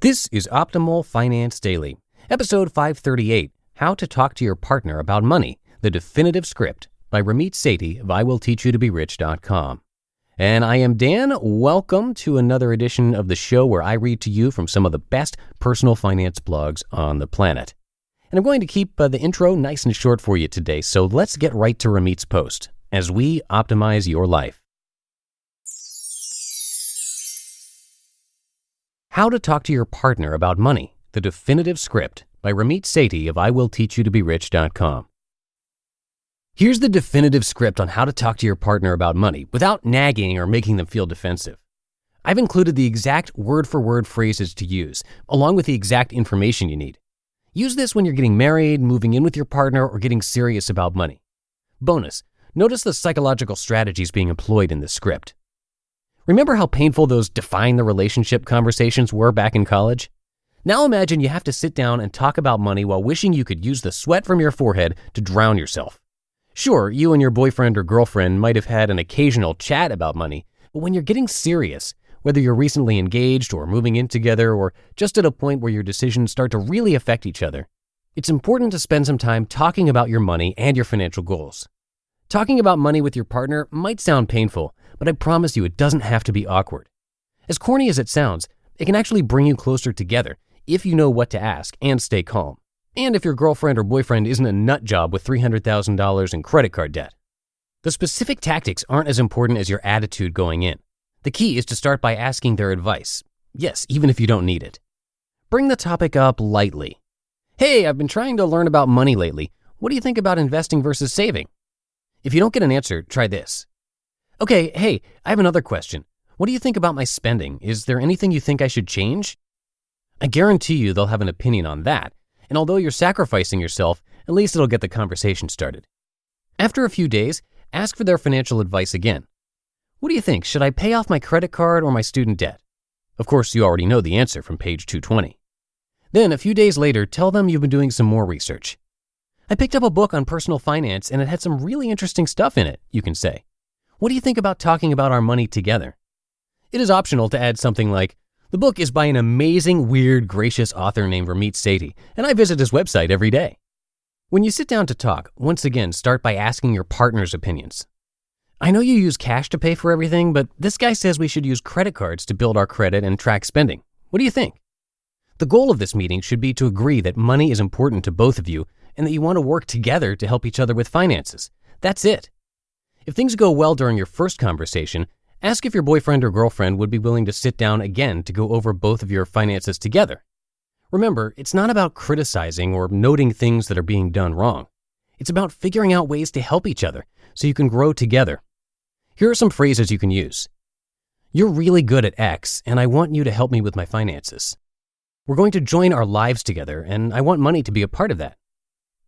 This is Optimal Finance Daily, episode 538, How to Talk to Your Partner About Money, the Definitive Script, by Ramit Sethi of IWillTeachYouToBeRich.com. And I am Dan. Welcome to another edition of the show where I read to you from some of the best personal finance blogs on the planet. And I'm going to keep the intro nice and short for you today, so let's get right to Ramit's post as we optimize your life. How to Talk to Your Partner About Money, the Definitive Script, by Ramit Sethi of IWillTeachYouToBeRich.com. Here's the definitive script on how to talk to your partner about money without nagging or making them feel defensive. I've included the exact word-for-word phrases to use, along with the exact information you need. Use this when you're getting married, moving in with your partner, or getting serious about money. Bonus, notice the psychological strategies being employed in this script. Remember how painful those define the relationship conversations were back in college? Now imagine you have to sit down and talk about money while wishing you could use the sweat from your forehead to drown yourself. Sure, you and your boyfriend or girlfriend might have had an occasional chat about money, but when you're getting serious, whether you're recently engaged or moving in together or just at a point where your decisions start to really affect each other, it's important to spend some time talking about your money and your financial goals. Talking about money with your partner might sound painful, but I promise you it doesn't have to be awkward. As corny as it sounds, it can actually bring you closer together if you know what to ask and stay calm. And if your girlfriend or boyfriend isn't a nut job with $300,000 in credit card debt. The specific tactics aren't as important as your attitude going in. The key is to start by asking their advice. Yes, even if you don't need it. Bring the topic up lightly. Hey, I've been trying to learn about money lately. What do you think about investing versus saving? If you don't get an answer, try this. Okay, hey, I have another question. What do you think about my spending? Is there anything you think I should change? I guarantee you they'll have an opinion on that, and although you're sacrificing yourself, at least it'll get the conversation started. After a few days, ask for their financial advice again. What do you think? Should I pay off my credit card or my student debt? Of course, you already know the answer from page 220. Then, a few days later, tell them you've been doing some more research. I picked up a book on personal finance and it had some really interesting stuff in it, you can say. What do you think about talking about our money together? It is optional to add something like, the book is by an amazing, weird, gracious author named Ramit Sethi, and I visit his website every day. When you sit down to talk, once again, start by asking your partner's opinions. I know you use cash to pay for everything, but this guy says we should use credit cards to build our credit and track spending. What do you think? The goal of this meeting should be to agree that money is important to both of you and that you want to work together to help each other with finances. That's it. If things go well during your first conversation, ask if your boyfriend or girlfriend would be willing to sit down again to go over both of your finances together. Remember, it's not about criticizing or noting things that are being done wrong. It's about figuring out ways to help each other so you can grow together. Here are some phrases you can use. You're really good at X, and I want you to help me with my finances. We're going to join our lives together, and I want money to be a part of that.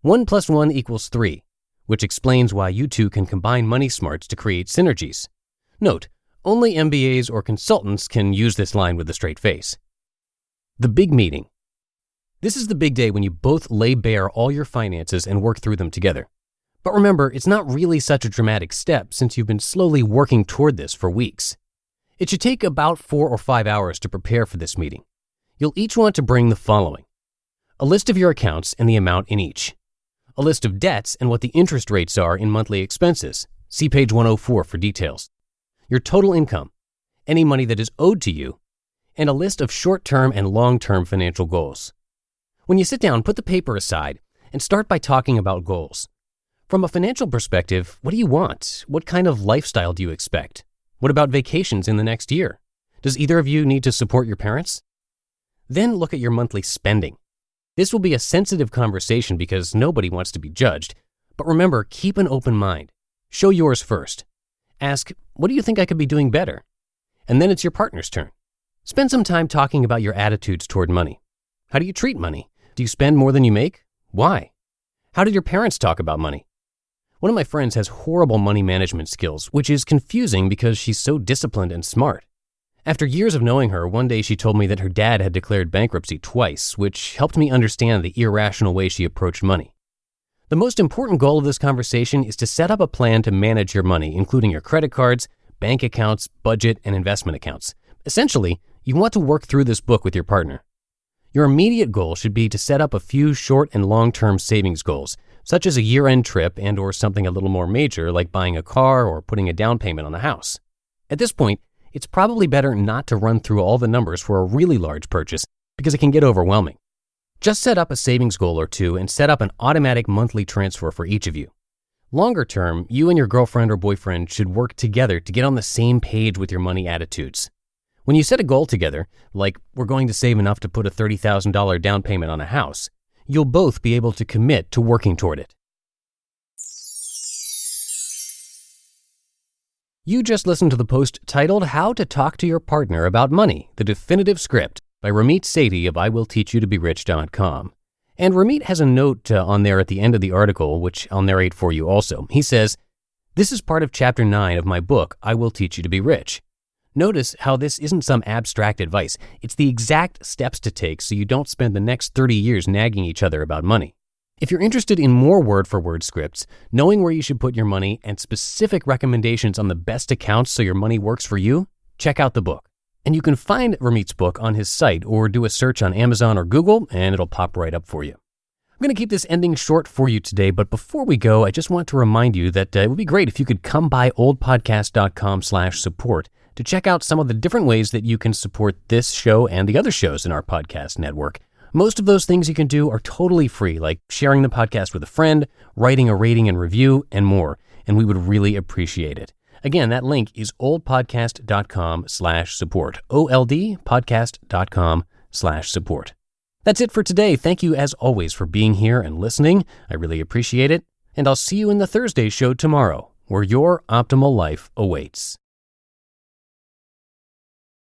1 + 1 = 3, which explains why you two can combine money smarts to create synergies. Note, only MBAs or consultants can use this line with a straight face. The big meeting. This is the big day when you both lay bare all your finances and work through them together. But remember, it's not really such a dramatic step since you've been slowly working toward this for weeks. It should take about 4 or 5 hours to prepare for this meeting. You'll each want to bring the following: a list of your accounts and the amount in each, a list of debts and what the interest rates are in monthly expenses. See page 104 for details. Your total income, any money that is owed to you, and a list of short-term and long-term financial goals. When you sit down, put the paper aside and start by talking about goals. From a financial perspective, what do you want? What kind of lifestyle do you expect? What about vacations in the next year? Does either of you need to support your parents? Then look at your monthly spending. This will be a sensitive conversation because nobody wants to be judged. But remember, keep an open mind. Show yours first. Ask, what do you think I could be doing better? And then it's your partner's turn. Spend some time talking about your attitudes toward money. How do you treat money? Do you spend more than you make? Why? How did your parents talk about money? One of my friends has horrible money management skills, which is confusing because she's so disciplined and smart. After years of knowing her, one day she told me that her dad had declared bankruptcy twice, which helped me understand the irrational way she approached money. The most important goal of this conversation is to set up a plan to manage your money, including your credit cards, bank accounts, budget, and investment accounts. Essentially, you want to work through this book with your partner. Your immediate goal should be to set up a few short and long-term savings goals, such as a year-end trip and or something a little more major like buying a car or putting a down payment on a house. At this point, it's probably better not to run through all the numbers for a really large purchase because it can get overwhelming. Just set up a savings goal or two and set up an automatic monthly transfer for each of you. Longer term, you and your girlfriend or boyfriend should work together to get on the same page with your money attitudes. When you set a goal together, like we're going to save enough to put a $30,000 down payment on a house, you'll both be able to commit to working toward it. You just listened to the post titled How to Talk to Your Partner About Money, the Definitive Script by Ramit Sethi of IWillTeachYouToBeRich.com. And Ramit has a note on there at the end of the article, which I'll narrate for you also. He says, "This is part of Chapter 9 of my book, I Will Teach You to Be Rich. Notice how this isn't some abstract advice. It's the exact steps to take so you don't spend the next 30 years nagging each other about money. If you're interested in more word-for-word scripts, knowing where you should put your money, and specific recommendations on the best accounts so your money works for you, check out the book. And you can find Ramit's book on his site or do a search on Amazon or Google, and it'll pop right up for you. I'm going to keep this ending short for you today, but before we go, I just want to remind you that it would be great if you could come by oldpodcast.com/support to check out some of the different ways that you can support this show and the other shows in our podcast network. Most of those things you can do are totally free, like sharing the podcast with a friend, writing a rating and review, and more, and we would really appreciate it. Again, that link is oldpodcast.com/support, oldpodcast.com/support. That's it for today. Thank you as always for being here and listening. I really appreciate it, and I'll see you in the Thursday show tomorrow, where your optimal life awaits.